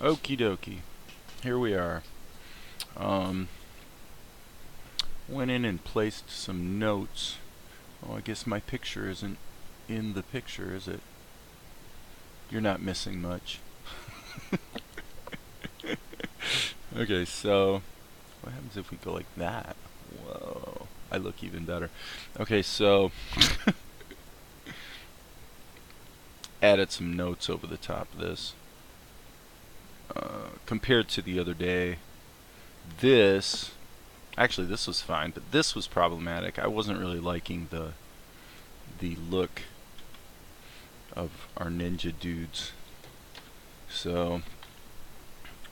Okie dokie. Here we are. Went in and placed some notes. Oh, I guess my picture isn't in the picture, is it? You're not missing much. Okay, so what happens if we go like that? Whoa, I look even better. Okay, so added some notes over the top of this. Compared to the other day, this was fine, but this was problematic. I wasn't really liking the look of our ninja dudes. So,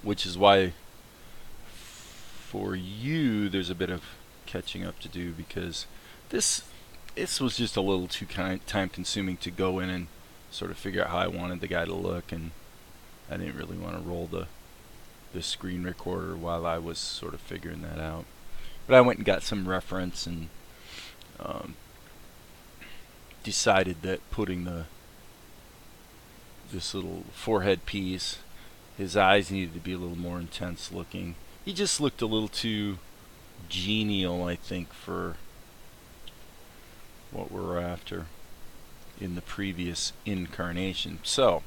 which is why for you there's a bit of catching up to do, because this was just a little too time consuming to go in and sort of figure out how I wanted the guy to look, and I didn't really want to roll the screen recorder while I was sort of figuring that out. But I went and got some reference and decided that putting this little forehead piece, his eyes needed to be a little more intense looking. He just looked a little too genial, I think, for what we're after in the previous incarnation. So,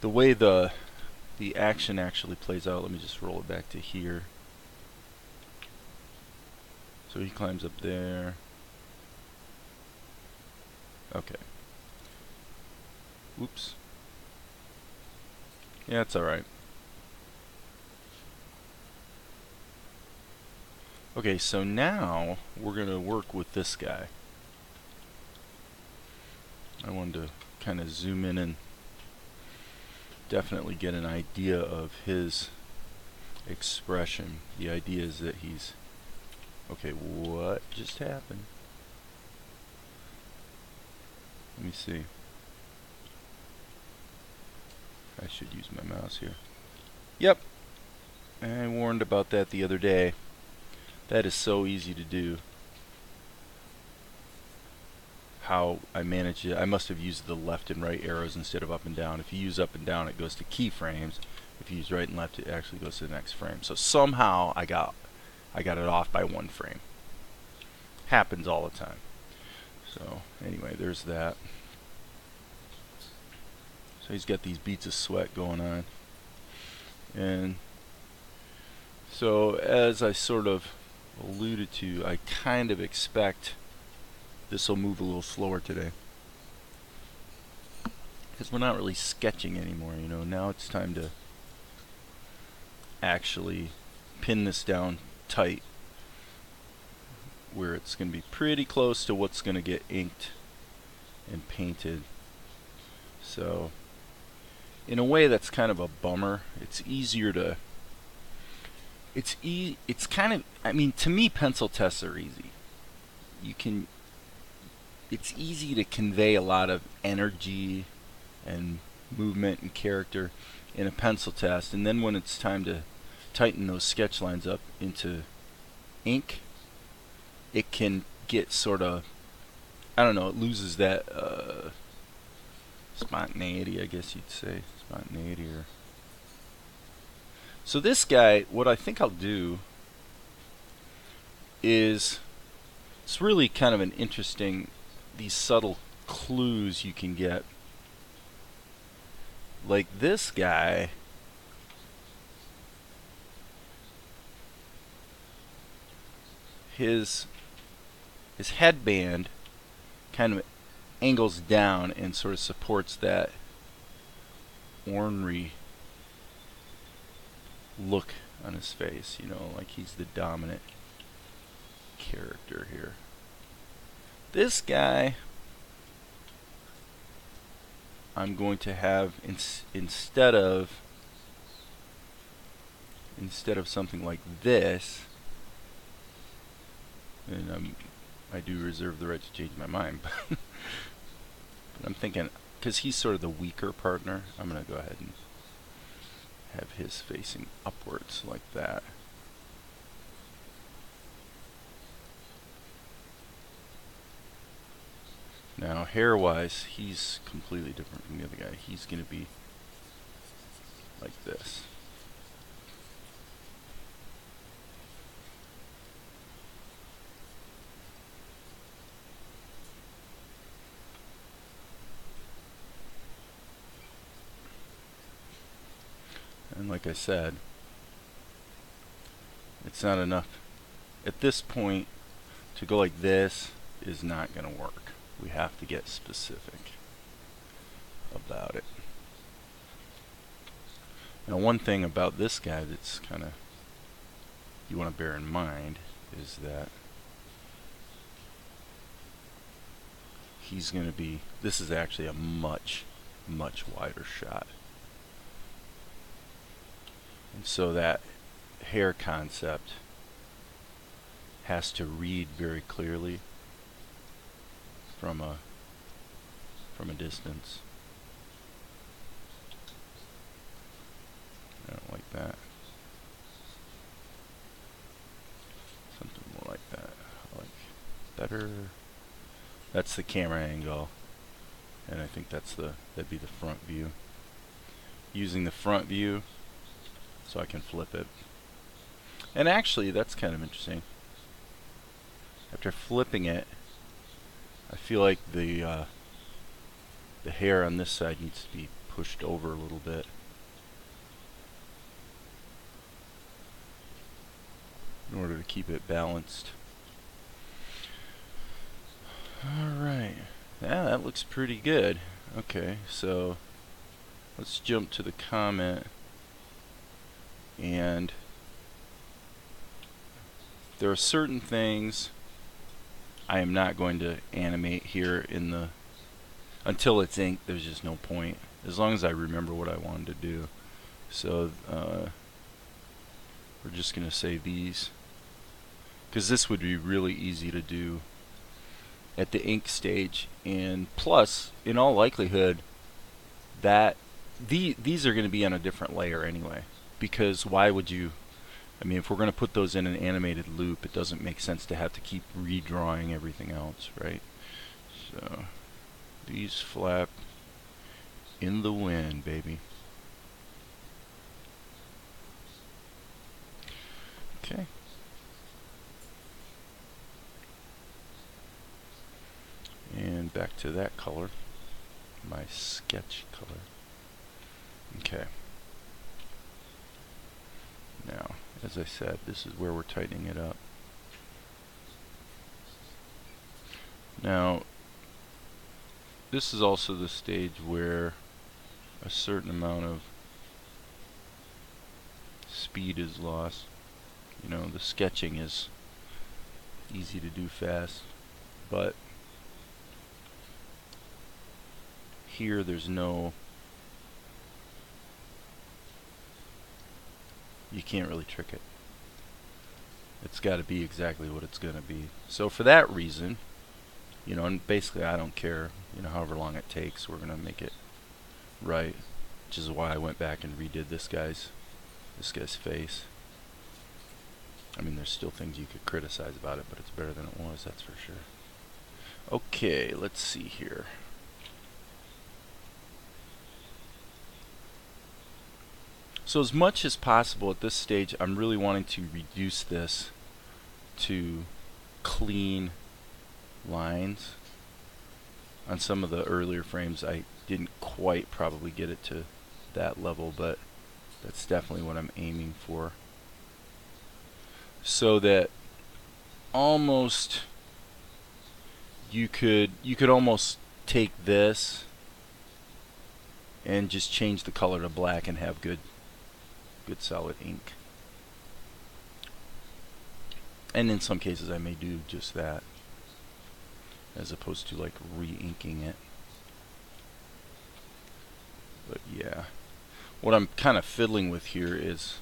the way the action actually plays out, let me just roll it back to here. So he climbs up there. Okay. Oops. Yeah, it's alright. Okay, so now we're going to work with this guy. I wanted to kind of zoom in and definitely get an idea of his expression. The idea is that he's... Okay, what just happened? Let me see. I should use my mouse here. Yep. I warned about that the other day. That is so easy to do. How I manage it. I must have used the left and right arrows instead of up and down. If you use up and down, it goes to keyframes. If you use right and left, it actually goes to the next frame. So somehow I got it off by one frame. Happens all the time. So anyway, there's that. So he's got these beads of sweat going on. And so as I sort of alluded to, I kind of expect this will move a little slower today, because we're not really sketching anymore, you know. Now it's time to actually pin this down tight, where it's going to be pretty close to what's going to get inked and painted. So in a way that's kind of a bummer. It's easier to it's kind of, I mean, to me pencil tests are easy. It's easy to convey a lot of energy and movement and character in a pencil test, and then when it's time to tighten those sketch lines up into ink, it can get sort of, I don't know, it loses that spontaneity, I guess you'd say. Spontaneity. Or so this guy, what I think I'll do is, it's really kind of an interesting, these subtle clues you can get. Like this guy, his headband kind of angles down and sort of supports that ornery look on his face, you know, like he's the dominant character here. This guy, I'm going to have instead of something like this, and I do reserve the right to change my mind, but I'm thinking, because he's sort of the weaker partner, I'm going to go ahead and have his facing upwards like that. Now, hair-wise, he's completely different from the other guy. He's going to be like this. And like I said, it's not enough. At this point, to go like this is not going to work. We have to get specific about it. Now, one thing about this guy that's kind of you want to bear in mind is that he's going to be, this is actually a much, much wider shot. And so that hair concept has to read very clearly from a distance. I don't like that. Something more like that. I like better. That's the camera angle, and I think that'd be the front view. Using the front view so I can flip it. And actually, that's kind of interesting. After flipping it, I feel like the hair on this side needs to be pushed over a little bit. In order to keep it balanced. Alright. Yeah, that looks pretty good. Okay, so let's jump to the comment. And there are certain things I am not going to animate here in the until it's inked. There's just no point, as long as I remember what I wanted to do. So we're just gonna say these, because this would be really easy to do at the ink stage. And plus, in all likelihood, that these are going to be on a different layer anyway, because why would you, I mean, if we're going to put those in an animated loop, it doesn't make sense to have to keep redrawing everything else, right? So these flap in the wind, baby. Okay. And back to that color, my sketch color. Okay. Now, as I said, this is where we're tightening it up. Now, this is also the stage where a certain amount of speed is lost. You know, the sketching is easy to do fast, but here there's no, you can't really trick it. It's got to be exactly what it's going to be. So for that reason, you know, and basically I don't care, you know, however long it takes, we're going to make it right, which is why I went back and redid this guy's face. I mean, there's still things you could criticize about it, but it's better than it was, that's for sure. Okay, let's see here. So as much as possible at this stage, I'm really wanting to reduce this to clean lines. On some of the earlier frames, I didn't quite probably get it to that level, but that's definitely what I'm aiming for. So that almost you could almost take this and just change the color to black and have good solid ink. And in some cases I may do just that, as opposed to like re-inking it. But yeah, what I'm kind of fiddling with here is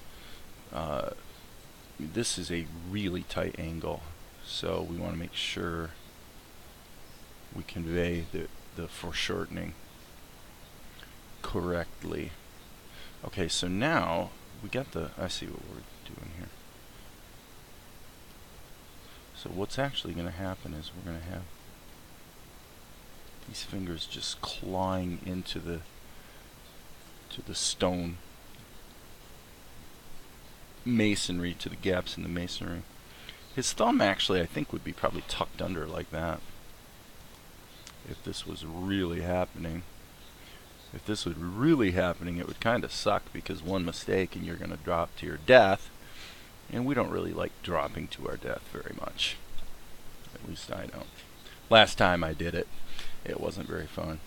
this is a really tight angle, so we want to make sure we convey the foreshortening correctly. Okay, so now we got the, I see what we're doing here. So what's actually going to happen is we're going to have These fingers just clawing into the stone masonry, to the gaps in the masonry. His thumb actually I think would be probably tucked under like that if this was really happening. If this was really happening, it would kind of suck, because one mistake and you're going to drop to your death, and we don't really like dropping to our death very much. At least I don't. Last time I did it, it wasn't very fun.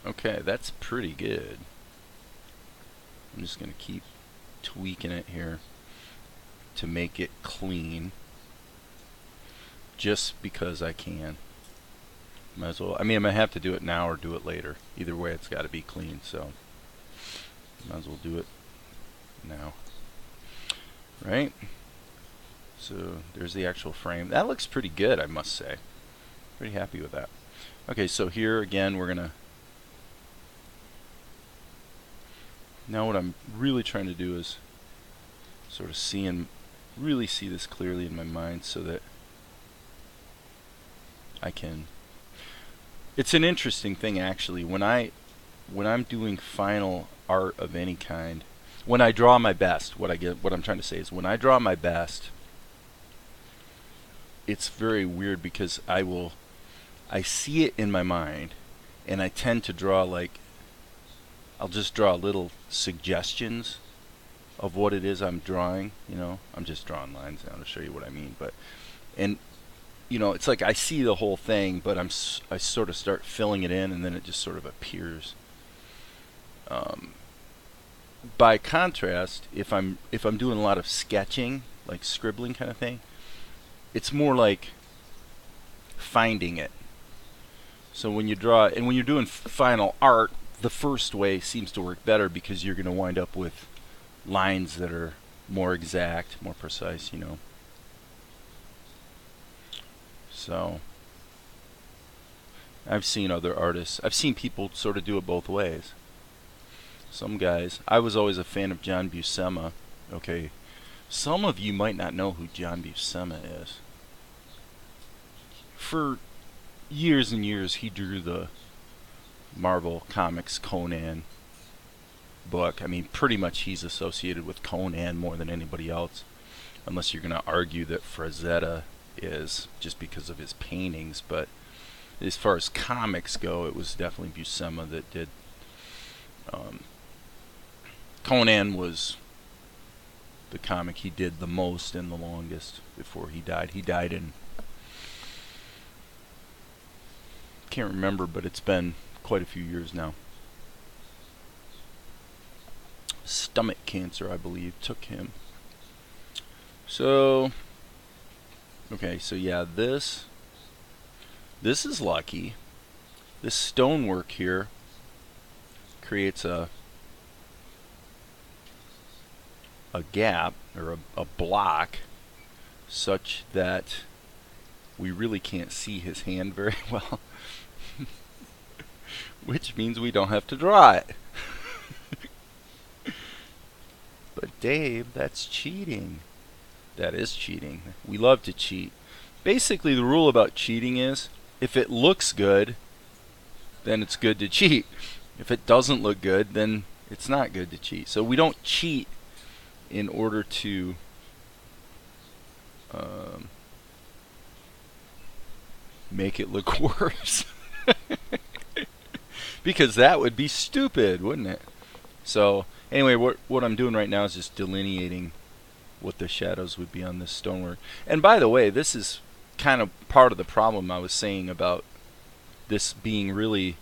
Okay, that's pretty good. I'm just going to keep tweaking it here to make it clean, just because I can. Might as well. I mean, I might have to do it now or do it later. Either way, it's got to be clean, so might as well do it now. Right? So there's the actual frame. That looks pretty good, I must say. Pretty happy with that. Okay, so here again, we're going to... Now what I'm really trying to do is sort of really see this clearly in my mind, so that I can... It's an interesting thing, actually. When I'm doing final art of any kind, when I draw my best, what I'm trying to say is, when I draw my best, it's very weird, because I see it in my mind, and I tend to draw, like, I'll just draw little suggestions of what it is I'm drawing. You know, I'm just drawing lines now to show you what I mean. But, and you know, it's like I see the whole thing, but I sort of start filling it in, and then it just sort of appears. By contrast, if I'm doing a lot of sketching, like scribbling kind of thing, it's more like finding it. So when you draw, and when you're doing final art, the first way seems to work better, because you're going to wind up with lines that are more exact, more precise, you know. So I've seen other artists, I've seen people sort of do it both ways. Some guys, I was always a fan of John Buscema. Okay, some of you might not know who John Buscema is. For years and years, he drew the Marvel Comics Conan book. I mean, pretty much he's associated with Conan more than anybody else, unless you're going to argue that Frazetta is, just because of his paintings. But as far as comics go, it was definitely Buscema that did. Conan was the comic he did the most and the longest before he died. He died in, can't remember, but it's been quite a few years now. Stomach cancer, I believe, took him. So, okay, so yeah, this is lucky. This stonework here creates a gap, or a block, such that we really can't see his hand very well. Which means we don't have to draw it. But Dave, that's cheating. That is cheating. We love to cheat. Basically, the rule about cheating is, if it looks good, then it's good to cheat. If it doesn't look good, then it's not good to cheat. So we don't cheat in order to make it look worse. Because that would be stupid, wouldn't it? So anyway, what I'm doing right now is just delineating what the shadows would be on this stonework. And by the way, this is kind of part of the problem I was saying about this being really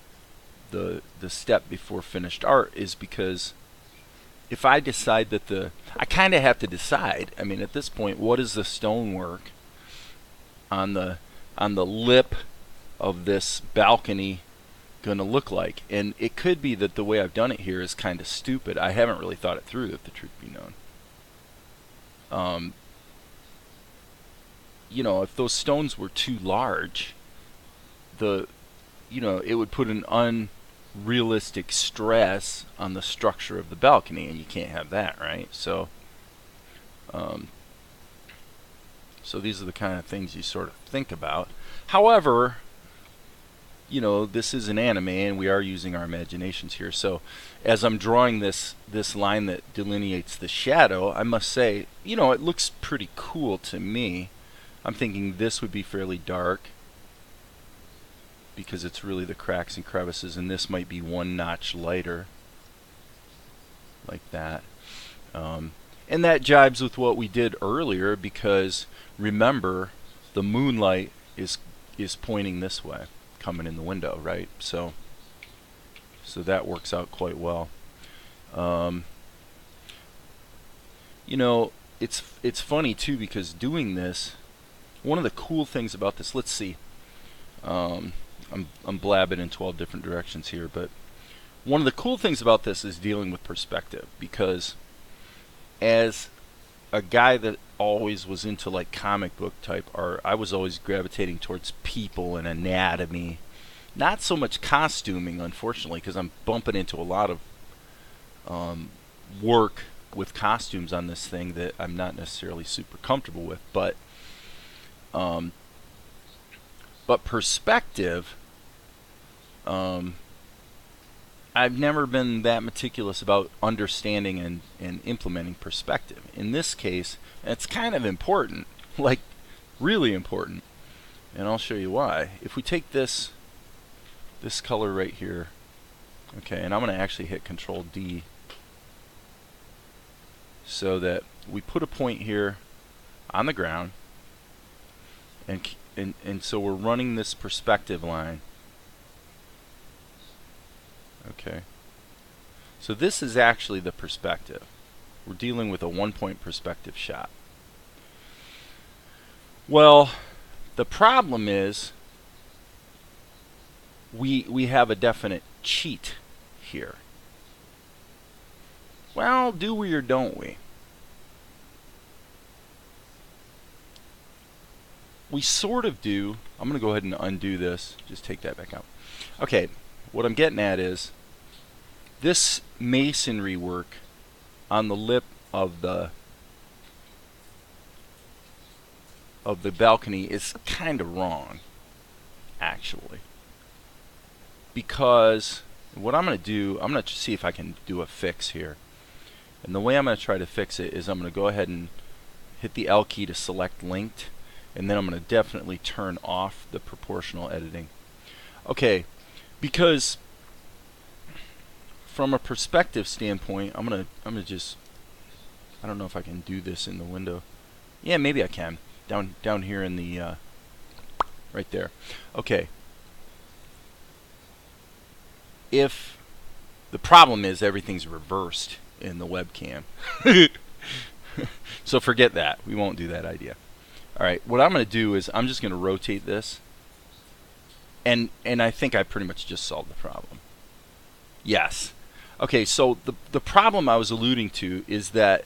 the step before finished art, is because if I decide that I kind of have to decide, I mean, at this point, what is the stonework on the lip of this balcony going to look like? And it could be that the way I've done it here is kind of stupid. I haven't really thought it through, if the truth be known. You know, if those stones were too large, it would put an realistic stress on the structure of the balcony, and you can't have that, right? Um, so these are the kind of things you sort of think about. However, you know, this is an anime, and we are using our imaginations here. So as I'm drawing this line that delineates the shadow, I must say, you know, it looks pretty cool to me. I'm thinking this would be fairly dark because it's really the cracks and crevices, and this might be one notch lighter, like that. And that jibes with what we did earlier, because remember, the moonlight is pointing this way, coming in the window, right? So that works out quite well. You know, it's funny too, because doing this, one of the cool things about this, let's see, I'm blabbing in 12 different directions here, but one of the cool things about this is dealing with perspective, because as a guy that always was into like comic book type art, I was always gravitating towards people and anatomy, not so much costuming, unfortunately, because I'm bumping into a lot of work with costumes on this thing that I'm not necessarily super comfortable with, but perspective, I've never been that meticulous about understanding and implementing perspective. In this case, it's kind of important, like really important, and I'll show you why. If we take this color right here, okay, and I'm going to actually hit Control D so that we put a point here on the ground, and so we're running this perspective line. Okay, so this is actually the perspective. We're dealing with a one-point perspective shot. Well, the problem is we have a definite cheat here. Well, do we or don't we? We sort of do. I'm going to go ahead and undo this. Just take that back out. Okay, what I'm getting at is this masonry work on the lip of the balcony is kind of wrong, actually. Because what I'm going to do, I'm going to see if I can do a fix here. And the way I'm going to try to fix it is I'm going to go ahead and hit the L key to select linked, and then I'm going to definitely turn off the proportional editing. Okay, because from a perspective standpoint, I'm gonna just, I don't know if I can do this in the window. Yeah, maybe I can. Down here in the right there. Okay. If the problem is everything's reversed in the webcam, so forget that. We won't do that idea. All right. What I'm going to do is I'm just going to rotate this, and I think I pretty much just solved the problem. Yes. Okay, so the problem I was alluding to is that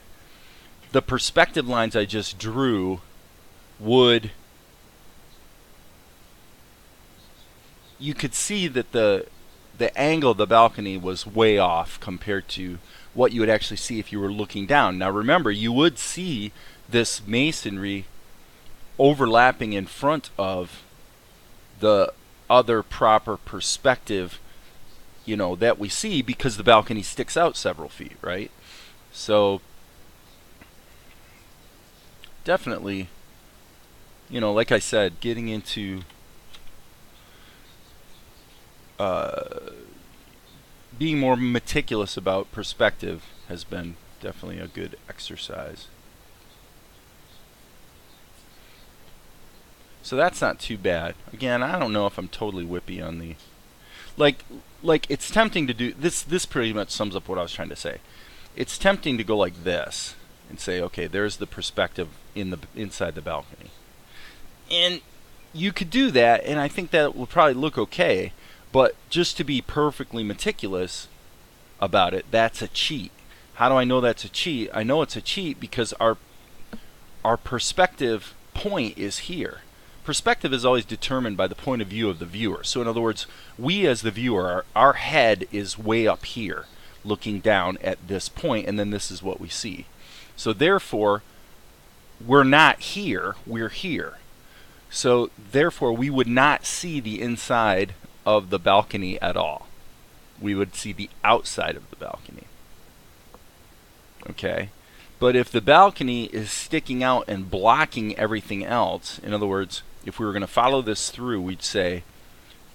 the perspective lines I just drew would, you could see that the angle of the balcony was way off compared to what you would actually see if you were looking down. Now remember, you would see this masonry overlapping in front of the other proper perspective, you know, that we see, because the balcony sticks out several feet, right? So definitely, you know, like I said, getting into being more meticulous about perspective has been definitely a good exercise. So that's not too bad. Again, I don't know if I'm totally whippy on the, like it's tempting to do this. This pretty much sums up what I was trying to say. It's tempting to go like this and say, okay, there's the perspective inside the balcony, and you could do that, and I think that will probably look okay. But just to be perfectly meticulous about it, that's a cheat. How do I know that's a cheat? I know it's a cheat because our perspective point is here. perspective is always determined by the point of view of the viewer. So in other words, we as the viewer, our head is way up here looking down at this point, and then this is what we see. So therefore, we're not here, we're here. So therefore, we would not see the inside of the balcony at all. We would see the outside of the balcony. Okay? But if the balcony is sticking out and blocking everything else, in other words, if we were going to follow this through, we'd say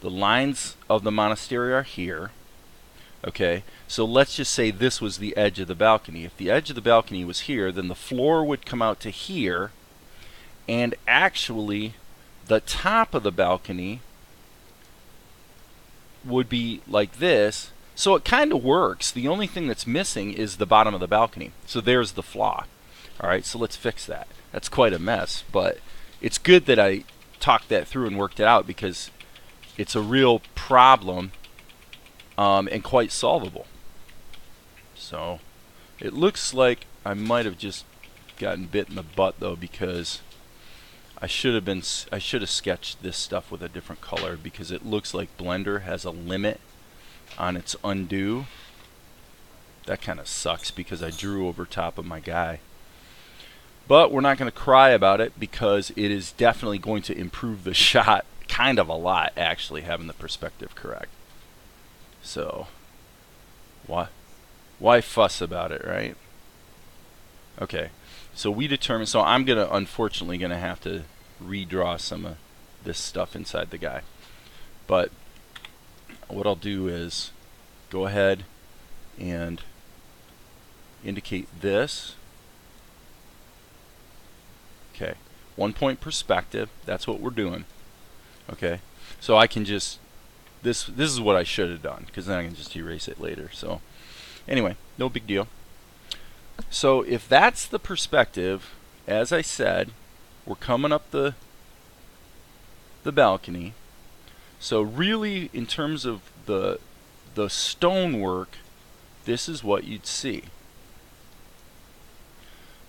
the lines of the monastery are here. Okay, so let's just say this was the edge of the balcony. If the edge of the balcony was here, then the floor would come out to here, and actually the top of the balcony would be like this. So it kind of works. The only thing that's missing is the bottom of the balcony. So there's the flaw. All right, so let's fix that. That's quite a mess, but it's good that I talked that through and worked it out, because it's a real problem and quite solvable. So it looks like I might have just gotten bit in the butt though, because I should have sketched this stuff with a different color, because it looks like Blender has a limit on its undo. That kind of sucks, because I drew over top of my guy. But we're not going to cry about it, because it is definitely going to improve the shot kind of a lot, actually, having the perspective correct. So why fuss about it, right? Okay, so we determined, so I'm unfortunately gonna have to redraw some of this stuff inside the guy. But what I'll do is go ahead and indicate this. Okay, 1 point perspective, that's what we're doing. Okay, so I can just, this is what I should have done, because then I can just erase it later. So anyway, no big deal. So if that's the perspective, as I said, we're coming up the balcony. So really, in terms of the stonework, this is what you'd see.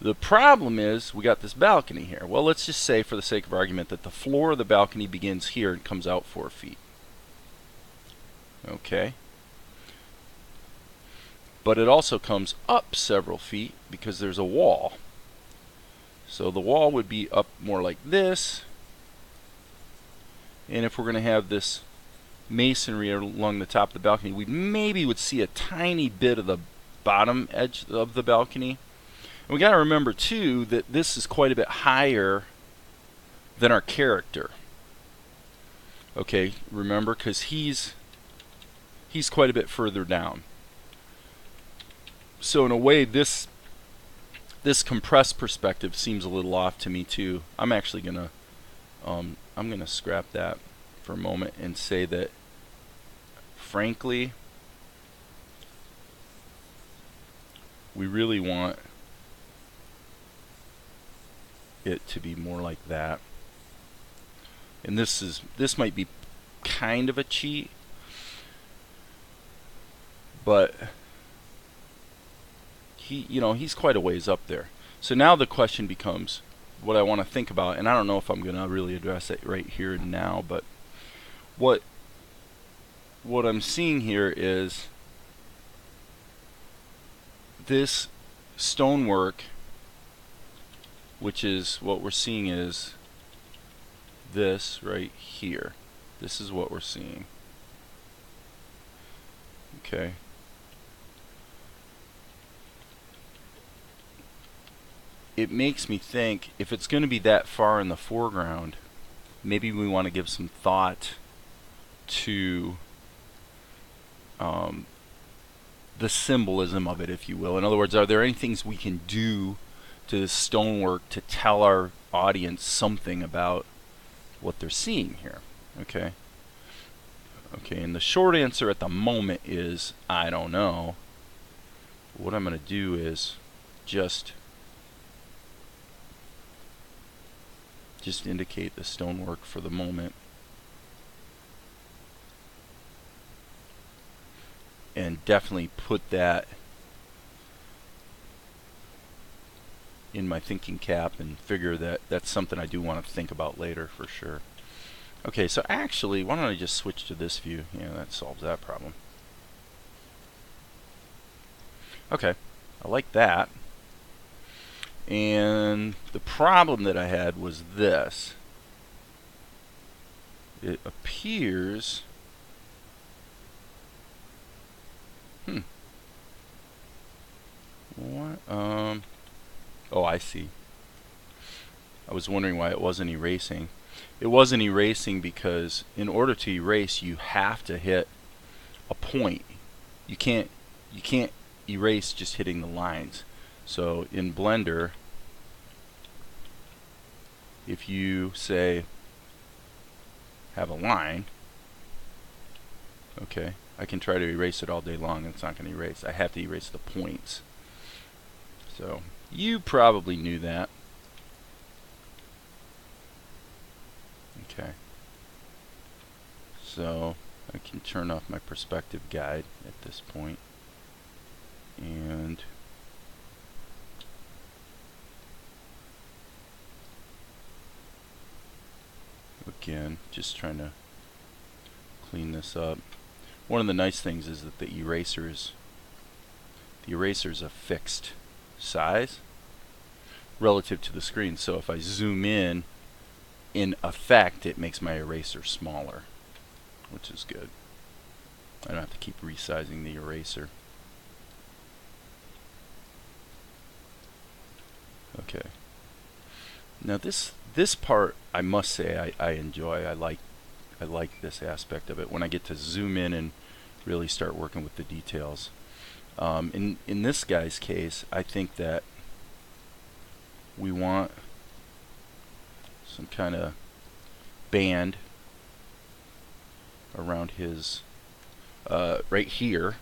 The problem is we got this balcony here. Well, let's just say, for the sake of argument, that the floor of the balcony begins here and comes out 4 feet. Okay. But it also comes up several feet because there's a wall. So the wall would be up more like this. And if we're going to have this masonry along the top of the balcony, we maybe would see a tiny bit of the bottom edge of the balcony. And we got to remember too that this is quite a bit higher than our character. Okay, remember, because he's quite a bit further down. So in a way, this compressed perspective seems a little off to me too. I'm actually gonna scrap that for a moment and say that, frankly, we really want it to be more like that. And this might be kind of a cheat, but he's quite a ways up there. So now the question becomes what I want to think about, and I don't know if I'm going to really address it right here and now, but what I'm seeing here is this stonework, which is what we're seeing is this right here. This is what we're seeing. Okay. It makes me think, if it's going to be that far in the foreground, maybe we want to give some thought to the symbolism of it, if you will. In other words, are there any things we can do to the stonework to tell our audience something about what they're seeing here? Okay. Okay, and the short answer at the moment is I don't know. What I'm going to do is just indicate the stonework for the moment, and definitely put that in my thinking cap and figure that that's something I do want to think about later for sure. Okay, so actually, why don't I just switch to this view? Yeah, that solves that problem. Okay, I like that. And the problem that I had was this. It appears... What? Oh, I see. I was wondering why it wasn't erasing. It wasn't erasing because in order to erase, you have to hit a point. You can't erase just hitting the lines. So in Blender, if you say have a line, okay, I can try to erase it all day long and it's not going to erase. I have to erase the points. So you probably knew that. Okay. So I can turn off my perspective guide at this point. And again, just trying to clean this up. One of the nice things is that the eraser is a fixed size relative to the screen. So if I zoom in effect, it makes my eraser smaller, which is good. I don't have to keep resizing the eraser. Okay. Now this part, I must say, I enjoy. I like this aspect of it when I get to zoom in and really start working with the details. In this guy's case, I think that we want some kind of band around his right here.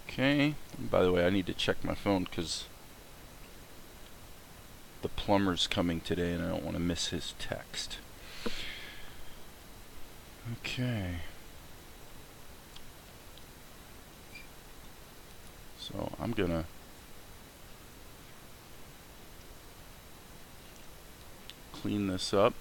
Okay, and by the way, I need to check my phone because the plumber's coming today and I don't want to miss his text. Okay. So I'm gonna clean this up.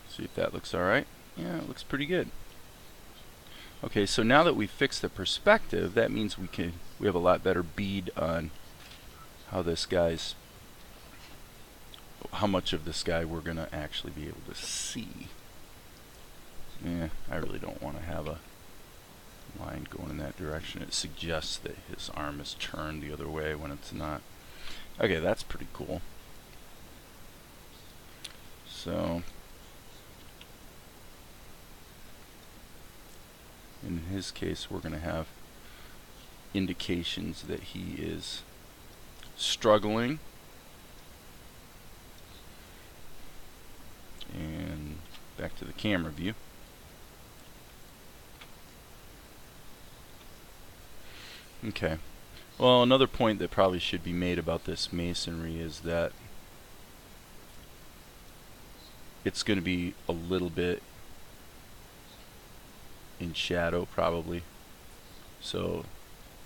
See if that looks alright. Yeah, it looks pretty good. Okay, so now that we've fixed the perspective, that means we have a lot better bead on how much of this guy we're gonna actually be able to see. Yeah, I really don't want to have a line going in that direction. It suggests that his arm is turned the other way when it's not. Okay, that's pretty cool. So in his case, we're going to have indications that he is struggling. And back to the camera view. Okay. Well, another point that probably should be made about this masonry is that it's going to be a little bit in shadow probably. So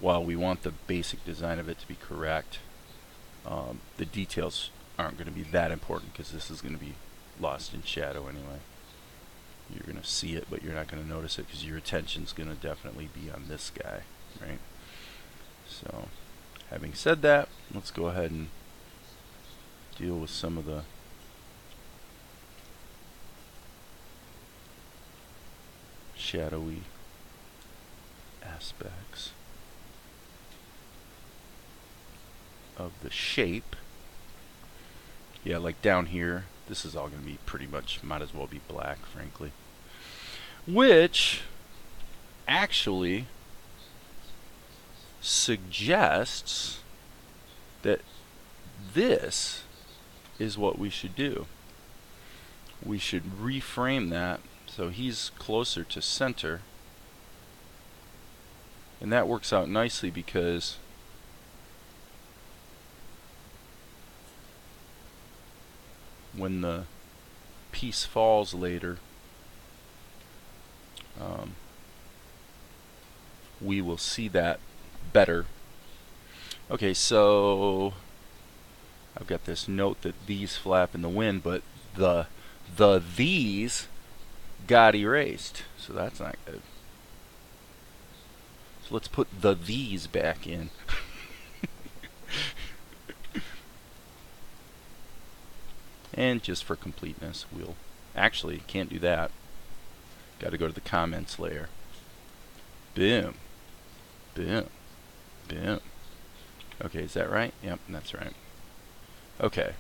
while we want the basic design of it to be correct, the details aren't going to be that important because this is going to be lost in shadow anyway. You're going to see it, but you're not going to notice it because your attention's going to definitely be on this guy, right? So having said that, let's go ahead and deal with some of the shadowy aspects of the shape. Yeah, like down here, this is all going to be pretty much, might as well be black, frankly. Which actually suggests that this is what we should do. We should reframe that So he's closer to center. And that works out nicely because when the piece falls later, we will see that better. Okay, so I've got this note that these flap in the wind, but the these got erased, so that's not good. So let's put the these back in. And just for completeness, we'll actually can't do that. Got to go to the comments layer. Boom. Boom. Boom. Okay, is that right? Yep, that's right. Okay.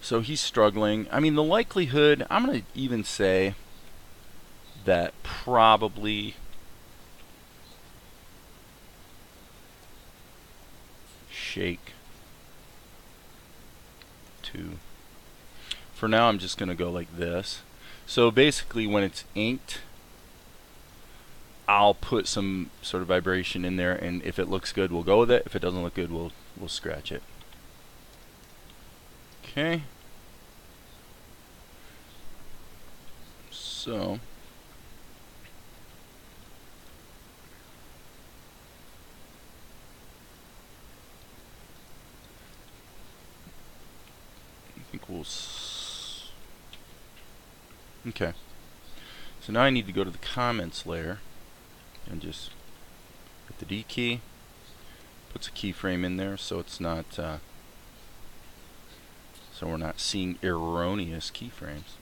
So he's struggling. I mean, the likelihood, I'm going to even say that probably shake to. For now, I'm just going to go like this. So basically, when it's inked, I'll put some sort of vibration in there, and if it looks good, we'll go with it. If it doesn't look good, we'll scratch it. Okay. So I think we'll okay. So now I need to go to the comments layer and just hit the D key. Puts a keyframe in there so it's not so we're not seeing erroneous keyframes.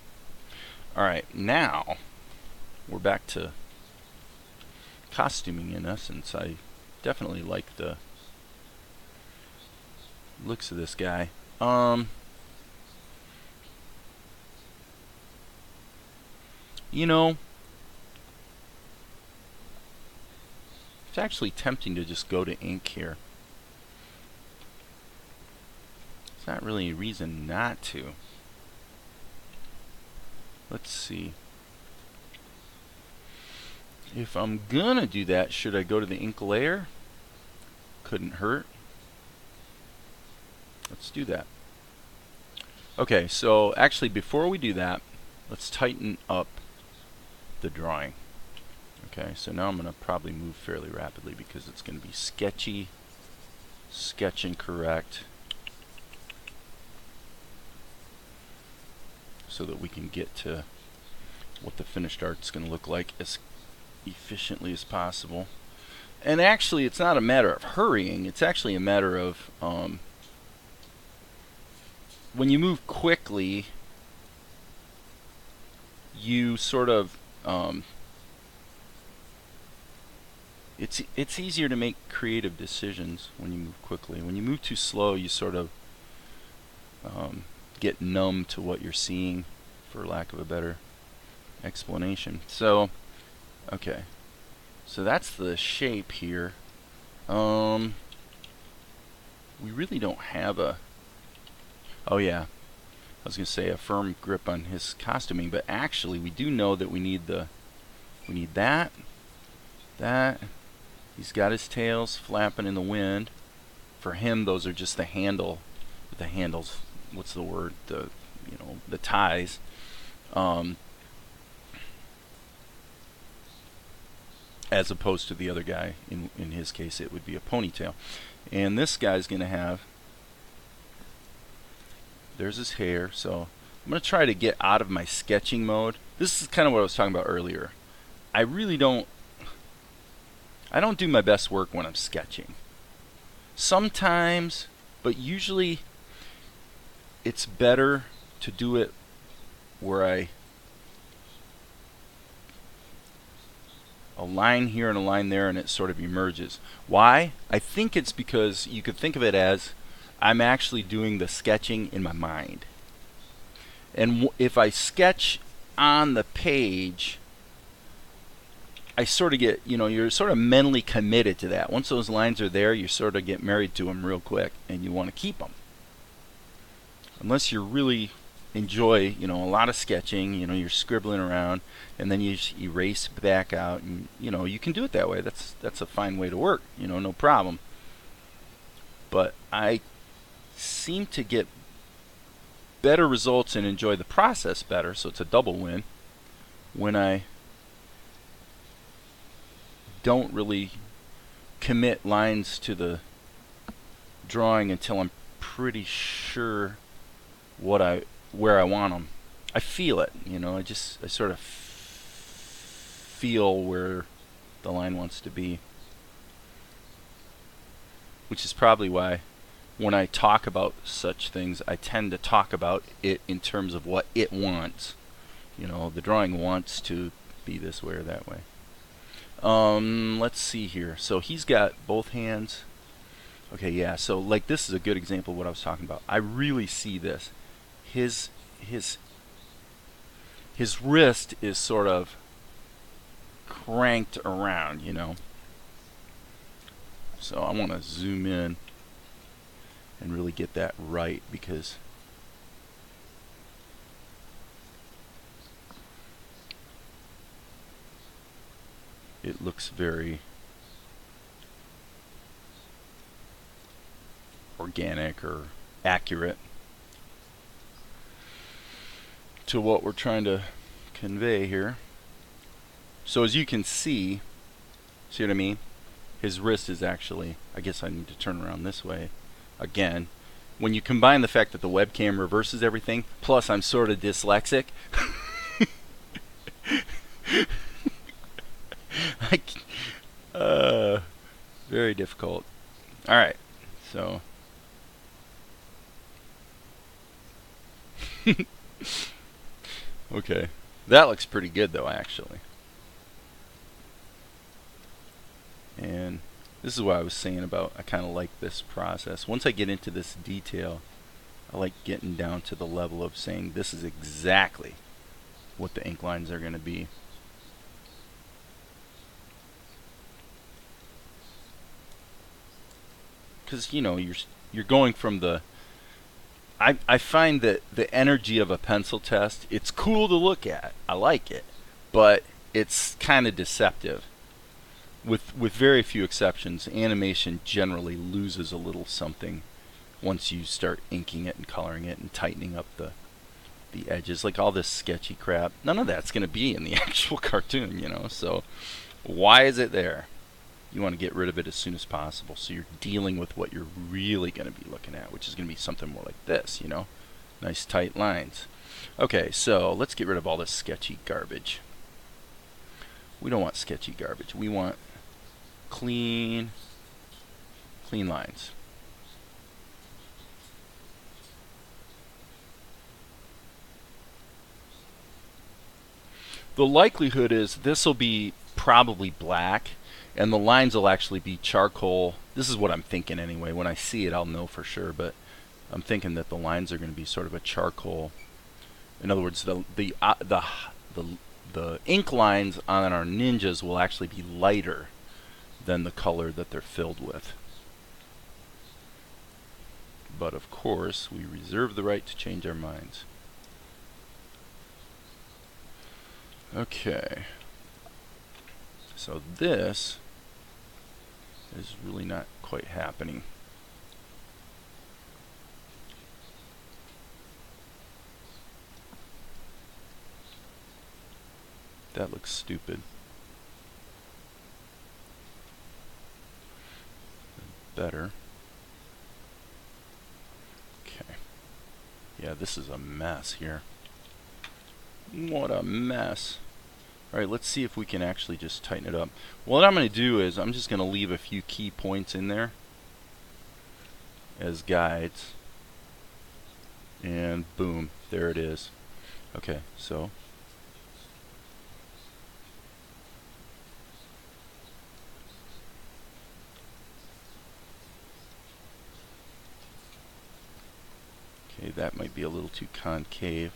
Alright, now we're back to costuming in essence. I definitely like the looks of this guy. You know, it's actually tempting to just go to ink here. There's not really a reason not to. Let's see. If I'm gonna do that, should I go to the ink layer? Couldn't hurt. Let's do that. Okay, so actually before we do that, let's tighten up the drawing. Okay, so now I'm going to probably move fairly rapidly because it's going to be sketchy, sketch incorrect, so that we can get to what the finished art's going to look like as efficiently as possible. And actually, it's not a matter of hurrying, it's actually a matter of when you move quickly, you sort of it's easier to make creative decisions when you move quickly. When you move too slow, you sort of get numb to what you're seeing, for lack of a better explanation. So, okay, so that's the shape here. We really don't have a. Oh yeah, I was going to say a firm grip on his costuming, but actually we do know that we need that. He's got his tails flapping in the wind. For him, those are just the handles. What's the word? The ties. As opposed to the other guy. In his case, it would be a ponytail. And this guy's going to have. There's his hair. So I'm going to try to get out of my sketching mode. This is kind of what I was talking about earlier. I don't do my best work when I'm sketching. Sometimes, but usually it's better to do it where a line here and a line there and it sort of emerges. Why? I think it's because you could think of it as I'm actually doing the sketching in my mind. And if I sketch on the page, I sort of get, you're sort of mentally committed to that. Once those lines are there, you sort of get married to them real quick, and you want to keep them. Unless you're really enjoy, a lot of sketching, you're scribbling around, and then you just erase back out, and you can do it that way. That's a fine way to work, no problem. But I seem to get better results and enjoy the process better, so it's a double win, when I don't really commit lines to the drawing until I'm pretty sure where I want them. I feel it, I sort of feel where the line wants to be, which is probably why when I talk about such things, I tend to talk about it in terms of what it wants. The drawing wants to be this way or that way. Let's see here. So he's got both hands. Okay, yeah. So like this is a good example of what I was talking about. I really see this. His wrist is sort of cranked around, So I want to zoom in and really get that right, because it looks very organic or accurate to what we're trying to convey here. So as you can see what I mean? His wrist is actually, I guess I need to turn around this way again. When you combine the fact that the webcam reverses everything, plus I'm sort of dyslexic, very difficult. All right, so okay, that looks pretty good though, actually. And this is what I was saying about, I kind of like this process. Once I get into this detail, I like getting down to the level of saying this is exactly what the ink lines are going to be. Because you're going from the I find that the energy of a pencil test, it's cool to look at. I like it, but it's kind of deceptive. With very few exceptions, animation generally loses a little something once you start inking it and coloring it and tightening up the edges. Like all this sketchy crap, none of that's going to be in the actual cartoon, So why is it there? You want to get rid of it as soon as possible, so you're dealing with what you're really going to be looking at, which is going to be something more like this, Nice tight lines. Okay, so let's get rid of all this sketchy garbage. We don't want sketchy garbage. We want clean lines. The likelihood is this will be probably black, and the lines will actually be charcoal. This is what I'm thinking anyway. When I see it, I'll know for sure, but I'm thinking that the lines are going to be sort of a charcoal. In other words, the ink lines on our ninjas will actually be lighter than the color that they're filled with. But of course, we reserve the right to change our minds. Okay. So this is really not quite happening. That looks stupid. Better. Okay. Yeah, this is a mess here. What a mess. Alright, let's see if we can actually just tighten it up. What I'm going to do is I'm just going to leave a few key points in there as guides. And boom, there it is. Okay, so okay, that might be a little too concave.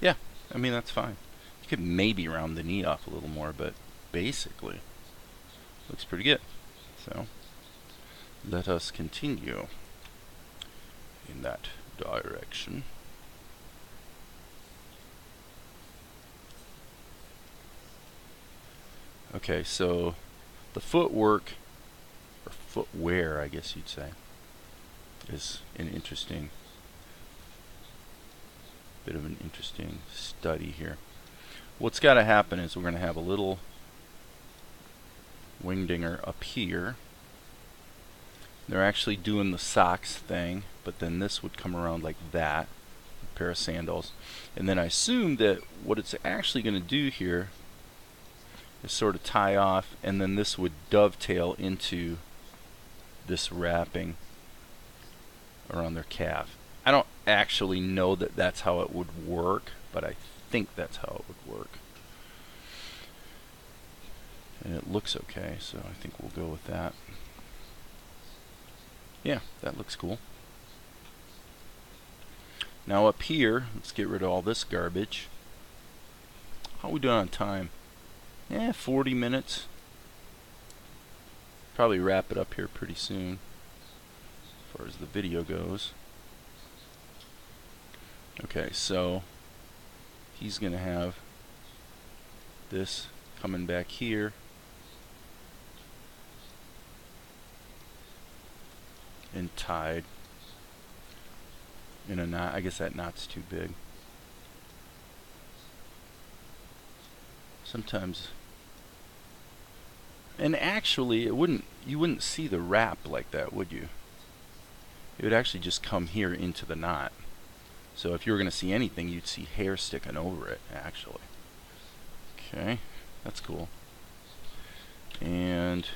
Yeah, I mean that's fine. You could maybe round the knee off a little more, but basically looks pretty good. So let us continue in that direction. Okay, so the footwork, or footwear, I guess you'd say, is an interesting, bit of an interesting study here. What's got to happen is we're going to have a little wingdinger up here. They're actually doing the socks thing, but then this would come around like that, a pair of sandals. And then I assume that what it's actually going to do here is sort of tie off, and then this would dovetail into this wrapping around their calf. I don't actually know that that's how it would work, but I think that's how it would work. And it looks okay, so I think we'll go with that. Yeah, that looks cool. Now up here, let's get rid of all this garbage. How are we doing on time? 40 minutes. Probably wrap it up here pretty soon, as far as the video goes. Okay, so he's going to have this coming back here. And tied in a knot. I guess that knot's too big. Sometimes, and actually you wouldn't see the wrap like that, would you? It would actually just come here into the knot. So if you were going to see anything, you'd see hair sticking over it, actually. Okay, that's cool. And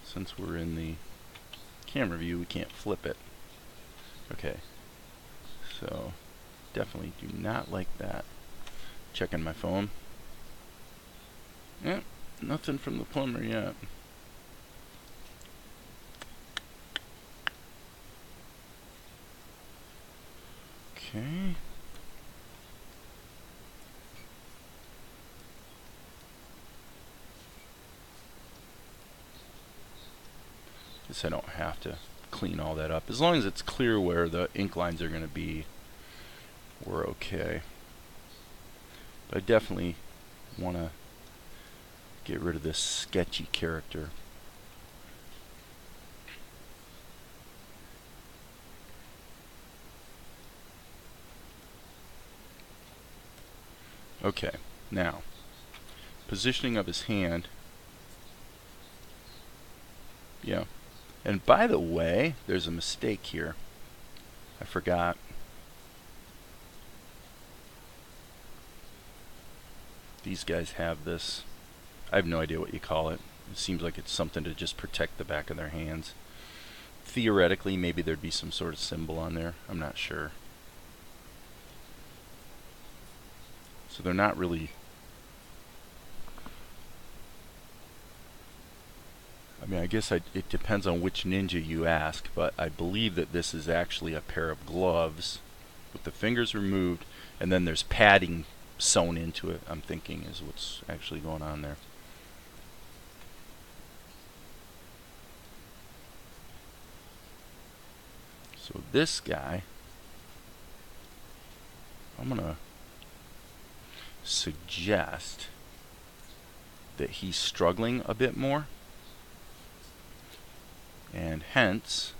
since we're in the camera view, we can't flip it. Okay, so definitely do not like that. Checking my phone. Yep, nothing from the plumber yet. Okay. Guess I don't have to clean all that up. As long as it's clear where the ink lines are going to be, we're okay. But I definitely want to get rid of this sketchy character. Okay, now, positioning of his hand. Yeah. And by the way, there's a mistake here. I forgot. These guys have this. I have no idea what you call it. It seems like it's something to just protect the back of their hands. Theoretically, maybe there'd be some sort of symbol on there. I'm not sure. So they're not really... I mean, I guess it depends on which ninja you ask, but I believe that this is actually a pair of gloves with the fingers removed, and then there's padding sewn into it, I'm thinking, is what's actually going on there. So this guy, I'm going to suggest that he's struggling a bit more, and hence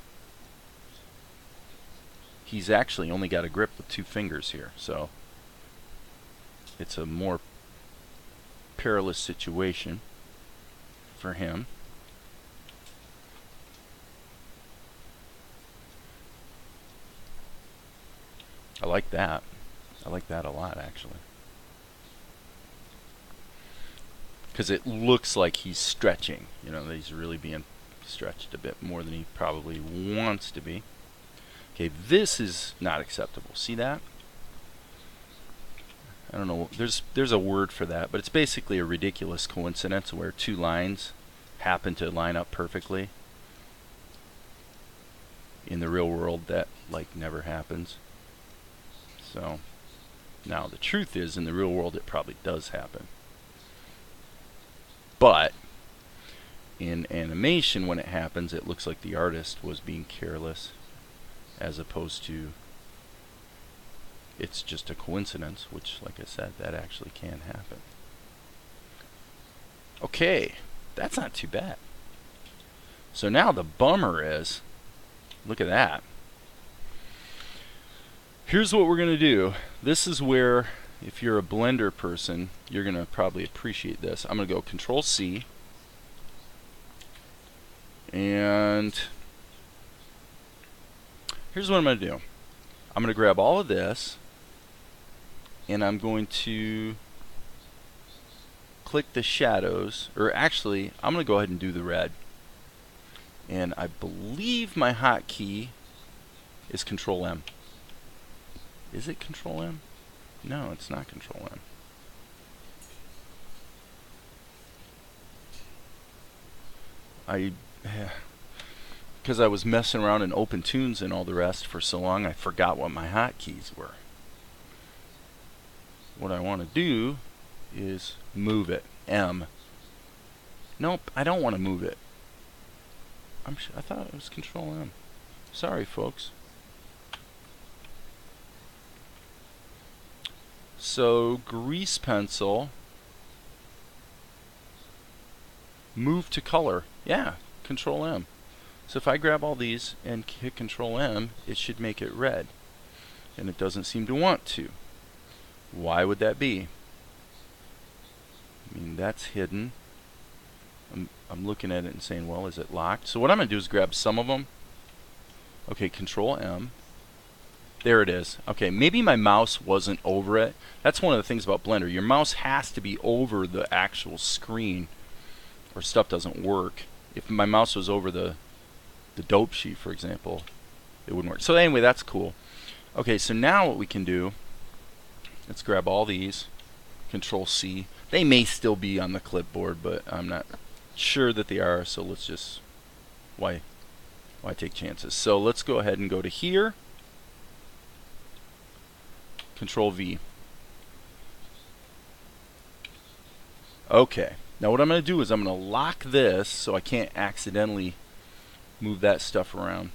he's actually only got a grip with 2 fingers here, so it's a more perilous situation for him. I like that. I like that a lot, actually. Because it looks like he's stretching. You know, that he's really being stretched a bit more than he probably wants to be. Okay, this is not acceptable. See that? I don't know. There's a word for that, but it's basically a ridiculous coincidence where 2 lines happen to line up perfectly. In the real world, that like never happens. So now the truth is, in the real world, it probably does happen. But in animation, when it happens, it looks like the artist was being careless, as opposed to it's just a coincidence, which, like I said, that actually can happen. Okay, that's not too bad. So now the bummer is, look at that. Here's what we're going to do. This is where, if you're a Blender person, you're going to probably appreciate this. I'm going to go Control C. And here's what I'm going to do. I'm going to grab all of this, and I'm going to click the shadows, or actually, I'm going to go ahead and do the red. And I believe my hotkey is Control M. Is it Control M? No, it's not Control M. Because I was messing around in Open Tunes and all the rest for so long, I forgot what my hotkeys were. What I want to do is move it. M. Nope, I don't want to move it. I thought it was Control M. Sorry, folks. So, grease pencil. Move to color. Yeah, Control M. So if I grab all these and hit Control M, it should make it red. And it doesn't seem to want to. Why would that be? I mean, that's hidden. I'm looking at it and saying, well, is it locked? So what I'm going to do is grab some of them. Okay, Control M. There it is. Okay, maybe my mouse wasn't over it. That's one of the things about Blender. Your mouse has to be over the actual screen, or stuff doesn't work. If my mouse was over the dope sheet, for example, it wouldn't work. So anyway, that's cool. Okay, so now what we can do, let's grab all these, Control C. They may still be on the clipboard, but I'm not sure that they are, so let's just, why take chances? So let's go ahead and go to here, Control V. Okay, now what I'm going to do is I'm going to lock this so I can't accidentally move that stuff around.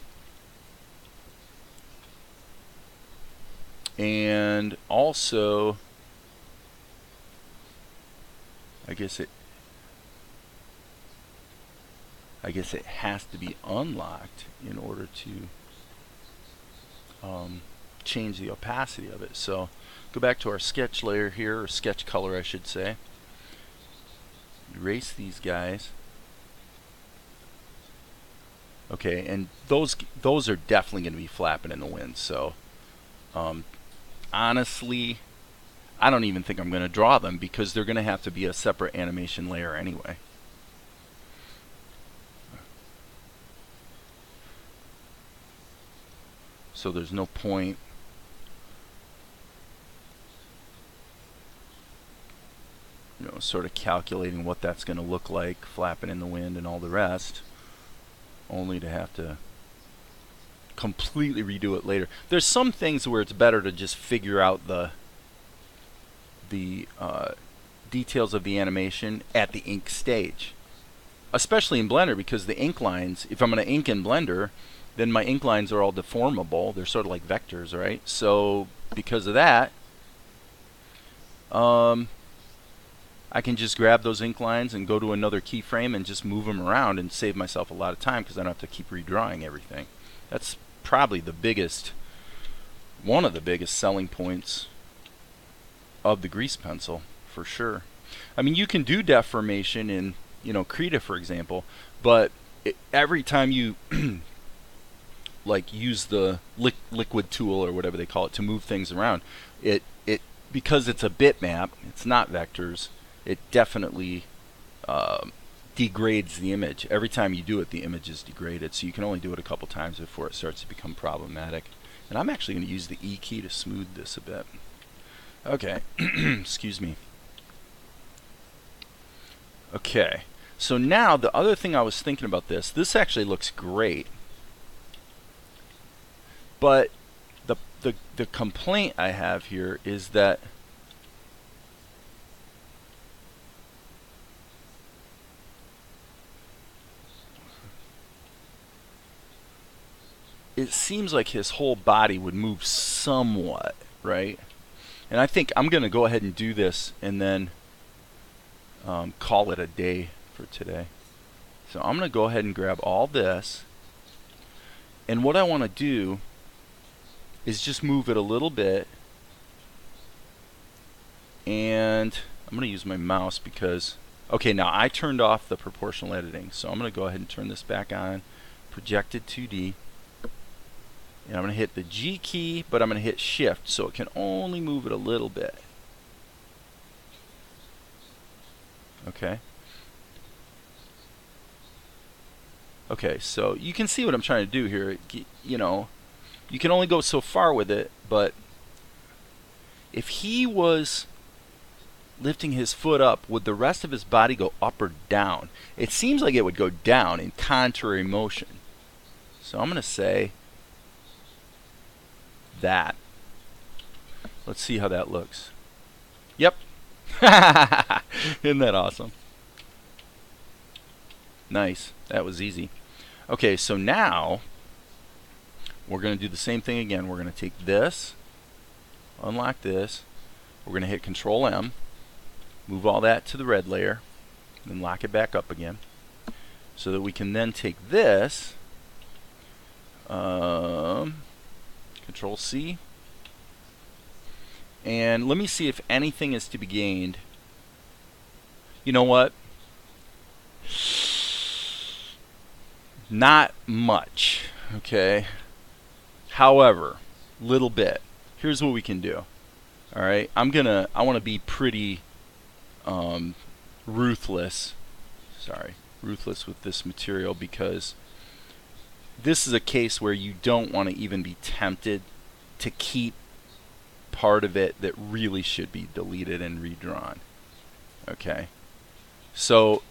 And also, I guess it has to be unlocked in order to change the opacity of it. So go back to our sketch layer here, or sketch color I should say. Erase these guys. Okay, and those are definitely going to be flapping in the wind. So honestly, I don't even think I'm going to draw them because they're going to have to be a separate animation layer anyway. So there's no point sort of calculating what that's going to look like, flapping in the wind and all the rest, only to have to completely redo it later. There's some things where it's better to just figure out the details of the animation at the ink stage, especially in Blender, because the ink lines, if I'm going to ink in Blender, then my ink lines are all deformable. They're sort of like vectors, right? So because of that, I can just grab those ink lines and go to another keyframe and just move them around and save myself a lot of time because I don't have to keep redrawing everything. That's probably one of the biggest selling points of the grease pencil, for sure. I mean, you can do deformation in, Krita, for example, but every time you like use the liquid tool or whatever they call it to move things around, it because it's a bitmap, it's not vectors, it definitely degrades the image. Every time you do it, the image is degraded, so you can only do it a couple times before it starts to become problematic. And I'm actually going to use the E key to smooth this a bit. Okay, excuse me. Okay, so now the other thing I was thinking about this actually looks great, but the complaint I have here is that it seems like his whole body would move somewhat, right? And I think I'm going to go ahead and do this, and then call it a day for today. So I'm going to go ahead and grab all this. And what I want to do is just move it a little bit. And I'm going to use my mouse because, okay, now I turned off the proportional editing. So I'm going to go ahead and turn this back on. Projected 2D. And I'm going to hit the G key, but I'm going to hit Shift so it can only move it a little bit. Okay. Okay, so you can see what I'm trying to do here. You know, you can only go so far with it, but if he was lifting his foot up, would the rest of his body go up or down? It seems like it would go down in contrary motion. So I'm going to say that. Let's see how that looks. Yep. Isn't that awesome? Nice. That was easy. Okay, so now we're going to do the same thing again. We're going to take this, unlock this. We're going to hit Control M, move all that to the red layer, then lock it back up again, so that we can then take this, Control C, and let me see if anything is to be gained. You know what? Not much, okay? However, little bit. Here's what we can do. All right, I want to be pretty ruthless with this material, because this is a case where you don't want to even be tempted to keep part of it that really should be deleted and redrawn. Okay, so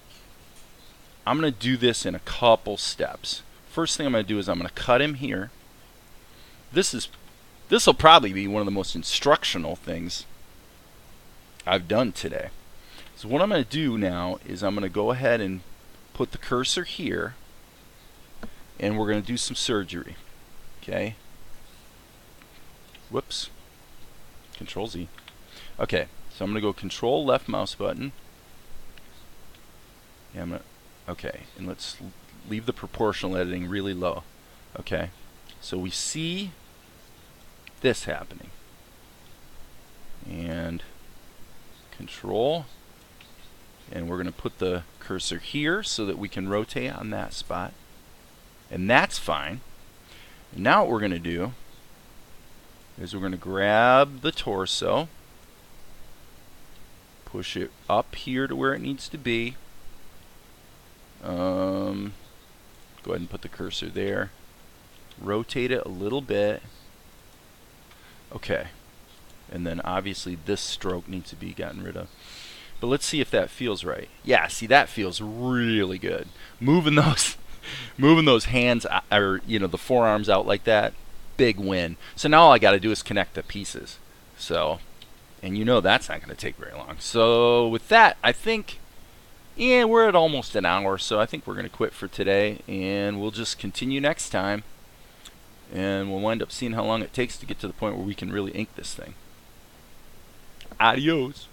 I'm going to do this in a couple steps. First thing I'm going to do is I'm going to cut him here. This will probably be one of the most instructional things I've done today. So what I'm going to do now is I'm going to go ahead and put the cursor here, and we're going to do some surgery. Okay. Whoops. Control Z. Okay, so I'm going to go Control left mouse button. Yeah, okay, and let's leave the proportional editing really low. Okay, so we see this happening. And Control, and we're going to put the cursor here so that we can rotate on that spot. And that's fine. And now what we're going to do is we're going to grab the torso, push it up here to where it needs to be. Go ahead and put the cursor there. Rotate it a little bit. Okay. And then obviously this stroke needs to be gotten rid of. But let's see if that feels right. Yeah, see, that feels really good. Moving those hands, or the forearms out like that, big win. So now all I got to do is connect the pieces. So, and that's not going to take very long. So with that, I think, yeah, we're at almost an hour. So I think we're going to quit for today, and we'll just continue next time. And we'll wind up seeing how long it takes to get to the point where we can really ink this thing. Adios.